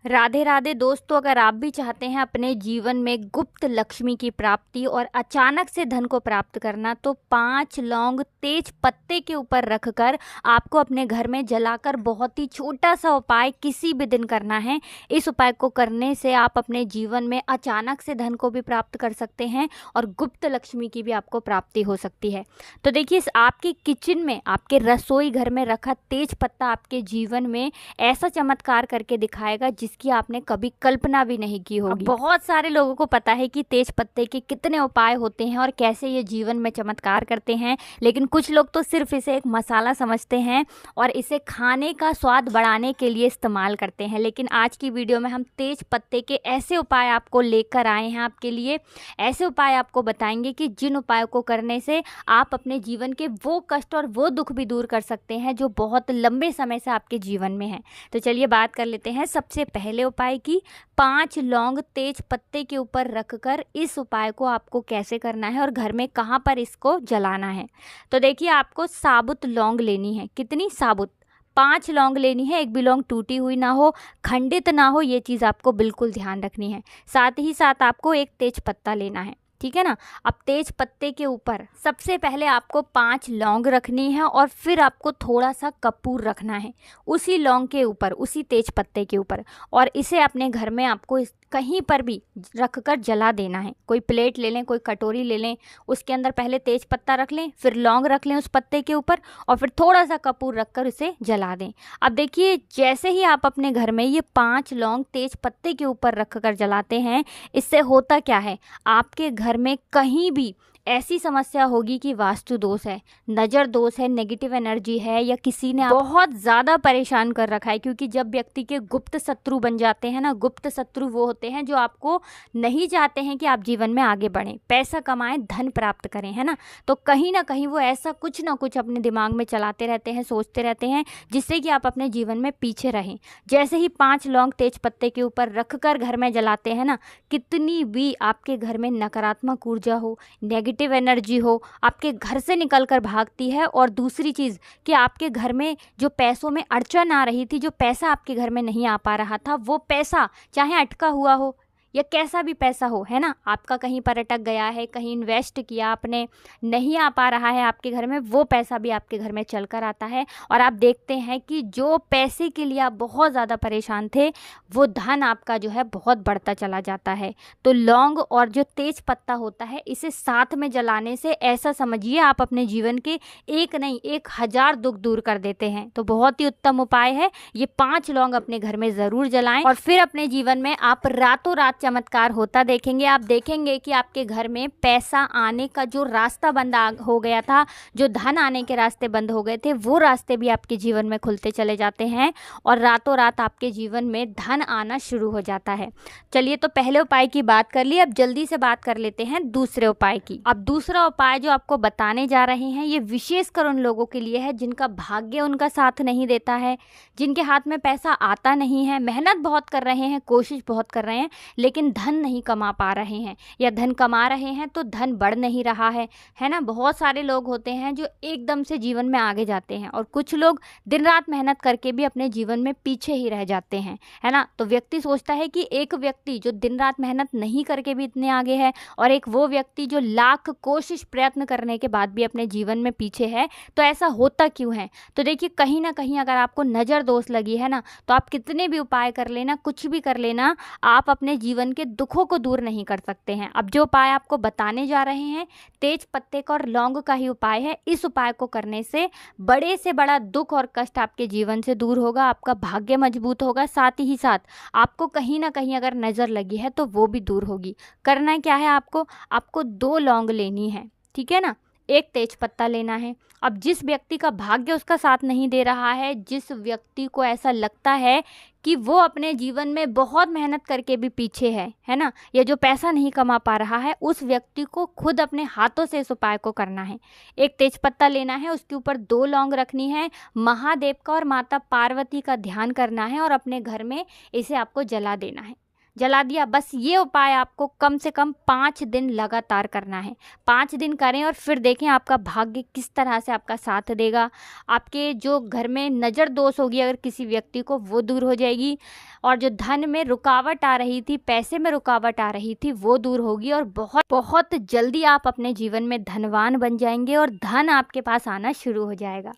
राधे राधे दोस्तों, अगर आप भी चाहते हैं अपने जीवन में गुप्त लक्ष्मी की प्राप्ति और अचानक से धन को प्राप्त करना, तो 5 लौंग तेज पत्ते के ऊपर रखकर आपको अपने घर में जलाकर बहुत ही छोटा सा उपाय किसी भी दिन करना है। इस उपाय को करने से आप अपने जीवन में अचानक से धन को भी प्राप्त कर सकते हैं और गुप्त लक्ष्मी की भी आपको प्राप्ति हो सकती है। तो देखिए, आपके किचन में, आपके रसोई घर में रखा तेज पत्ता आपके जीवन में ऐसा चमत्कार करके दिखाएगा जिसकी आपने कभी कल्पना भी नहीं की होगी। बहुत सारे लोगों को पता है कि तेज पत्ते के कितने उपाय होते हैं और कैसे ये जीवन में चमत्कार करते हैं, लेकिन कुछ लोग तो सिर्फ इसे एक मसाला समझते हैं और इसे खाने का स्वाद बढ़ाने के लिए इस्तेमाल करते हैं। लेकिन आज की वीडियो में हम तेज पत्ते के ऐसे उपाय आपको लेकर आए हैं आपके लिए। ऐसे उपाय आपको बताएंगे कि जिन उपायों को करने से आप अपने जीवन के वो कष्ट और वो दुख भी दूर कर सकते हैं जो बहुत लंबे समय से आपके जीवन में है। तो चलिए बात कर लेते हैं सबसे पहले उपाय की। 5 लौंग तेज पत्ते के ऊपर रखकर इस उपाय को आपको कैसे करना है और घर में कहाँ पर इसको जलाना है। तो देखिए, आपको साबुत लौंग लेनी है। कितनी? साबुत 5 लौंग लेनी है। एक भी लौंग टूटी हुई ना हो, खंडित ना हो, ये चीज़ आपको बिल्कुल ध्यान रखनी है। साथ ही साथ आपको एक तेज पत्ता लेना है, ठीक है ना। अब तेज पत्ते के ऊपर सबसे पहले आपको 5 लौंग रखनी है और फिर आपको थोड़ा सा कपूर रखना है उसी लौंग के ऊपर, उसी तेज पत्ते के ऊपर, और इसे अपने घर में आपको कहीं पर भी रखकर जला देना है। कोई प्लेट ले लें, कोई कटोरी ले लें, उसके अंदर पहले तेज पत्ता रख लें, फिर लौंग रख लें उस पत्ते के ऊपर और फिर थोड़ा सा कपूर रखकर उसे जला दें। अब देखिए, जैसे ही आप अपने घर में ये 5 लौंग तेज पत्ते के ऊपर रखकर जलाते हैं, इससे होता क्या है, आपके घर में कहीं भी ऐसी समस्या होगी कि वास्तु दोष है, नज़र दोष है, नेगेटिव एनर्जी है, या किसी ने बहुत ज़्यादा परेशान कर रखा है। क्योंकि जब व्यक्ति के गुप्त शत्रु बन जाते हैं ना, गुप्त शत्रु वो होते हैं जो आपको नहीं चाहते हैं कि आप जीवन में आगे बढ़ें, पैसा कमाएं, धन प्राप्त करें, है ना। तो कहीं ना कहीं वो ऐसा कुछ ना कुछ अपने दिमाग में चलाते रहते हैं, सोचते रहते हैं, जिससे कि आप अपने जीवन में पीछे रहें। जैसे ही 5 लौंग तेज पत्ते के ऊपर रखकर घर में जलाते हैं ना, कितनी भी आपके घर में नकारात्मक ऊर्जा हो, नेगेटिव एनर्जी हो, आपके घर से निकल कर भागती है। और दूसरी चीज़ कि आपके घर में जो पैसों में अड़चन आ रही थी, जो पैसा आपके घर में नहीं आ पा रहा था, वो पैसा चाहे अटका हुआ हो या कैसा भी पैसा हो, है ना, आपका कहीं पर अटक गया है, कहीं इन्वेस्ट किया आपने, नहीं आ पा रहा है आपके घर में, वो पैसा भी आपके घर में चल कर आता है। और आप देखते हैं कि जो पैसे के लिए आप बहुत ज़्यादा परेशान थे, वो धन आपका जो है बहुत बढ़ता चला जाता है। तो लौंग और जो तेज पत्ता होता है, इसे साथ में जलाने से ऐसा समझिए आप अपने जीवन के एक नहीं 1000 दुख दूर कर देते हैं। तो बहुत ही उत्तम उपाय है ये। 5 लौंग अपने घर में ज़रूर जलाएं और फिर अपने जीवन में आप रातों रात चमत्कार होता देखेंगे। आप देखेंगे कि आपके घर में पैसा आने का जो रास्ता बंद हो गया था, जो धन आने के रास्ते बंद हो गए थे, वो रास्ते भी आपके जीवन में खुलते चले जाते हैं और रातों रात आपके जीवन में धन आना शुरू हो जाता है। चलिए, तो पहले उपाय की बात कर ली, अब जल्दी से बात कर लेते हैं दूसरे उपाय की। अब दूसरा उपाय जो आपको बताने जा रहे हैं, ये विशेषकर उन लोगों के लिए है जिनका भाग्य उनका साथ नहीं देता है, जिनके हाथ में पैसा आता नहीं है, मेहनत बहुत कर रहे हैं, कोशिश बहुत कर रहे हैं, लेकिन धन नहीं कमा पा रहे हैं, या धन कमा रहे हैं तो धन बढ़ नहीं रहा है ना। बहुत सारे लोग होते हैं जो एकदम से जीवन में आगे जाते हैं और कुछ लोग दिन रात मेहनत करके भी अपने जीवन में पीछे ही रह जाते हैं, है ना। तो व्यक्ति सोचता है कि एक व्यक्ति जो दिन रात मेहनत नहीं करके भी इतने आगे है और एक वो व्यक्ति जो लाख कोशिश प्रयत्न करने के बाद भी अपने जीवन में पीछे है, तो ऐसा होता क्यों है। तो देखिए, कहीं ना कहीं अगर आपको नज़र दोष लगी है ना, तो आप कितने भी उपाय कर लेना, कुछ भी कर लेना, आप अपने जीवन के दुखों को दूर नहीं कर सकते हैं। अब जो उपाय आपको बताने जा रहे हैं, तेज पत्ते का और लौंग का ही उपाय है। इस उपाय को करने से बड़े से बड़ा दुख और कष्ट आपके जीवन से दूर होगा, आपका भाग्य मजबूत होगा, साथ ही साथ आपको कहीं ना कहीं अगर नज़र लगी है तो वो भी दूर होगी। करना क्या है, आपको 2 लौंग लेनी है, ठीक है ना, एक तेज पत्ता लेना है। अब जिस व्यक्ति का भाग्य उसका साथ नहीं दे रहा है, जिस व्यक्ति को ऐसा लगता है कि वो अपने जीवन में बहुत मेहनत करके भी पीछे है ना, या जो पैसा नहीं कमा पा रहा है, उस व्यक्ति को खुद अपने हाथों से इस उपाय को करना है। एक तेज पत्ता लेना है, उसके ऊपर 2 लौंग रखनी है, महादेव का और माता पार्वती का ध्यान करना है और अपने घर में इसे आपको जला देना है। जला दिया। बस ये उपाय आपको कम से कम 5 दिन लगातार करना है। 5 दिन करें और फिर देखें आपका भाग्य किस तरह से आपका साथ देगा। आपके जो घर में नज़र दोष होगी अगर किसी व्यक्ति को, वो दूर हो जाएगी, और जो धन में रुकावट आ रही थी, पैसे में रुकावट आ रही थी, वो दूर होगी, और बहुत बहुत जल्दी आप अपने जीवन में धनवान बन जाएंगे और धन आपके पास आना शुरू हो जाएगा।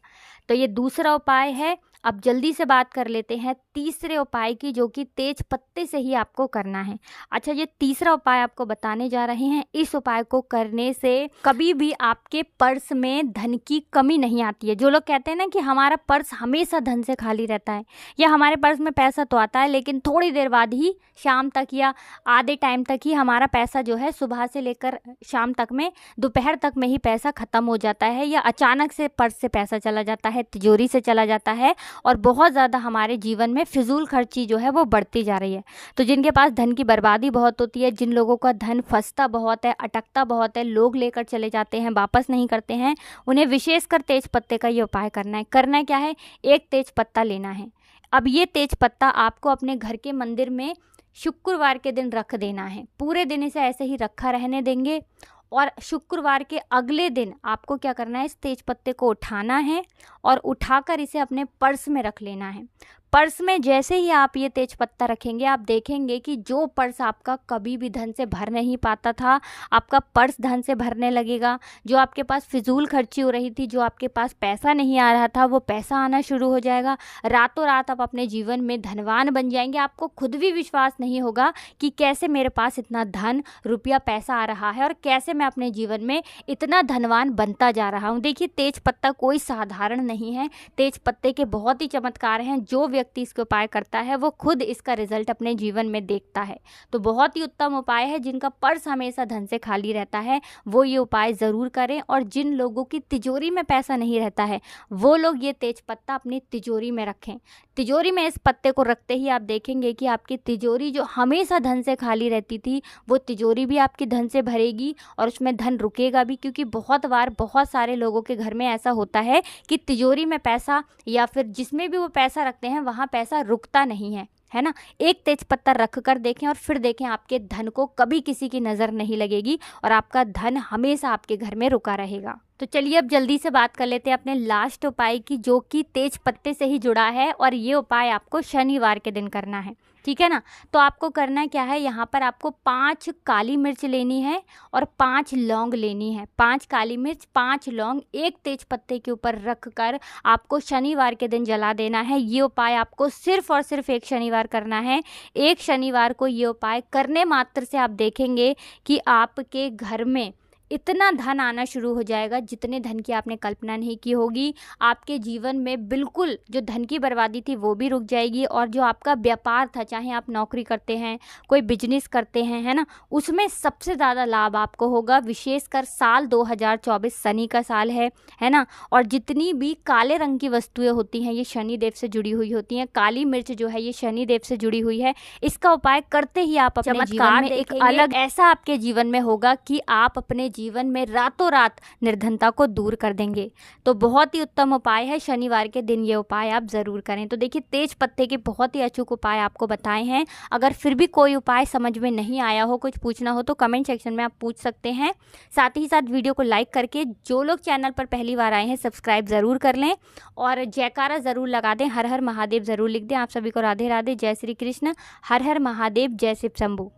तो ये दूसरा उपाय है। अब जल्दी से बात कर लेते हैं तीसरे उपाय की, जो कि तेज पत्ते से ही आपको करना है। अच्छा, ये तीसरा उपाय आपको बताने जा रहे हैं। इस उपाय को करने से कभी भी आपके पर्स में धन की कमी नहीं आती है। जो लोग कहते हैं ना कि हमारा पर्स हमेशा धन से खाली रहता है, या हमारे पर्स में पैसा तो आता है लेकिन थोड़ी देर बाद ही, शाम तक या आधे टाइम तक ही हमारा पैसा जो है, सुबह से लेकर शाम तक में, दोपहर तक में ही पैसा ख़त्म हो जाता है, या अचानक से पर्स से पैसा चला जाता है, तिजोरी से चला जाता है, और बहुत ज़्यादा हमारे जीवन में फिजूल खर्ची जो है वो बढ़ती जा रही है। तो जिनके पास धन की बर्बादी बहुत होती है, जिन लोगों का धन फंसता बहुत है, अटकता बहुत है, लोग लेकर चले जाते हैं, वापस नहीं करते हैं, उन्हें विशेषकर तेज पत्ते का ये उपाय करना है। करना क्या है, एक तेज पत्ता लेना है। अब ये तेज पत्ता आपको अपने घर के मंदिर में शुक्रवार के दिन रख देना है। पूरे दिन इसे ऐसे ही रखा रहने देंगे, और शुक्रवार के अगले दिन आपको क्या करना है, इस तेज पत्ते को उठाना है और उठाकर इसे अपने पर्स में रख लेना है। पर्स में जैसे ही आप ये तेज पत्ता रखेंगे, आप देखेंगे कि जो पर्स आपका कभी भी धन से भर नहीं पाता था, आपका पर्स धन से भरने लगेगा। जो आपके पास फिजूल खर्ची हो रही थी, जो आपके पास पैसा नहीं आ रहा था, वो पैसा आना शुरू हो जाएगा। रातों रात आप अपने जीवन में धनवान बन जाएंगे। आपको खुद भी विश्वास नहीं होगा कि कैसे मेरे पास इतना धन, रुपया, पैसा आ रहा है, और कैसे मैं अपने जीवन में इतना धनवान बनता जा रहा हूँ। देखिए, तेज पत्ता कोई साधारण नहीं है। तेज पत्ते के बहुत ही चमत्कार हैं। जो व्यक्ति इसके उपाय करता है वो खुद इसका रिजल्ट अपने जीवन में देखता है। तो बहुत ही उत्तम उपाय है। जिनका पर्स हमेशा धन से खाली रहता है वो ये उपाय ज़रूर करें, और जिन लोगों की तिजोरी में पैसा नहीं रहता है वो लोग ये तेज पत्ता अपनी तिजोरी में रखें। तिजोरी में इस पत्ते को रखते ही आप देखेंगे कि आपकी तिजोरी जो हमेशा धन से खाली रहती थी, वो तिजोरी भी आपकी धन से भरेगी, और उसमें धन रुकेगा भी। क्योंकि बहुत बार बहुत सारे लोगों के घर में ऐसा होता है कि तिजोरी में पैसा, या फिर जिसमें भी वो पैसा रखते हैं वहाँ पैसा रुकता नहीं है ना। एक तेज पत्ता रख कर देखें और फिर देखें, आपके धन को कभी किसी की नज़र नहीं लगेगी और आपका धन हमेशा आपके घर में रुका रहेगा। तो चलिए अब जल्दी से बात कर लेते हैं अपने लास्ट उपाय की, जो कि तेज पत्ते से ही जुड़ा है, और ये उपाय आपको शनिवार के दिन करना है। ठीक है ना। तो आपको करना क्या है, यहाँ पर आपको 5 काली मिर्च लेनी है और 5 लौंग लेनी है। 5 काली मिर्च, 5 लौंग एक तेज पत्ते के ऊपर रख कर आपको शनिवार के दिन जला देना है। ये उपाय आपको सिर्फ और सिर्फ एक शनिवार करना है। एक शनिवार को ये उपाय करने मात्र से आप देखेंगे कि आपके घर में इतना धन आना शुरू हो जाएगा जितने धन की आपने कल्पना नहीं की होगी। आपके जीवन में बिल्कुल जो धन की बर्बादी थी वो भी रुक जाएगी, और जो आपका व्यापार था, चाहे आप नौकरी करते हैं, कोई बिजनेस करते हैं, है ना, उसमें सबसे ज़्यादा लाभ आपको होगा। विशेषकर साल 2024 शनि का साल है ना। और जितनी भी काले रंग की वस्तुएं होती हैं ये शनि देव से जुड़ी हुई होती हैं। काली मिर्च जो है ये शनि देव से जुड़ी हुई है। इसका उपाय करते ही आप अपने जीवन में एक अलग ऐसा आपके जीवन में होगा कि आप अपने जीवन में रातों रात निर्धनता को दूर कर देंगे। तो बहुत ही उत्तम उपाय है। शनिवार के दिन ये उपाय आप ज़रूर करें। तो देखिए, तेज पत्ते के बहुत ही अचूक उपाय आपको बताए हैं। अगर फिर भी कोई उपाय समझ में नहीं आया हो, कुछ पूछना हो, तो कमेंट सेक्शन में आप पूछ सकते हैं। साथ ही साथ वीडियो को लाइक करके जो लोग चैनल पर पहली बार आए हैं सब्सक्राइब ज़रूर कर लें, और जयकारा ज़रूर लगा दें, हर हर महादेव ज़रूर लिख दें। आप सभी को राधे राधे, जय श्री कृष्ण, हर हर महादेव, जय शिव शंभू।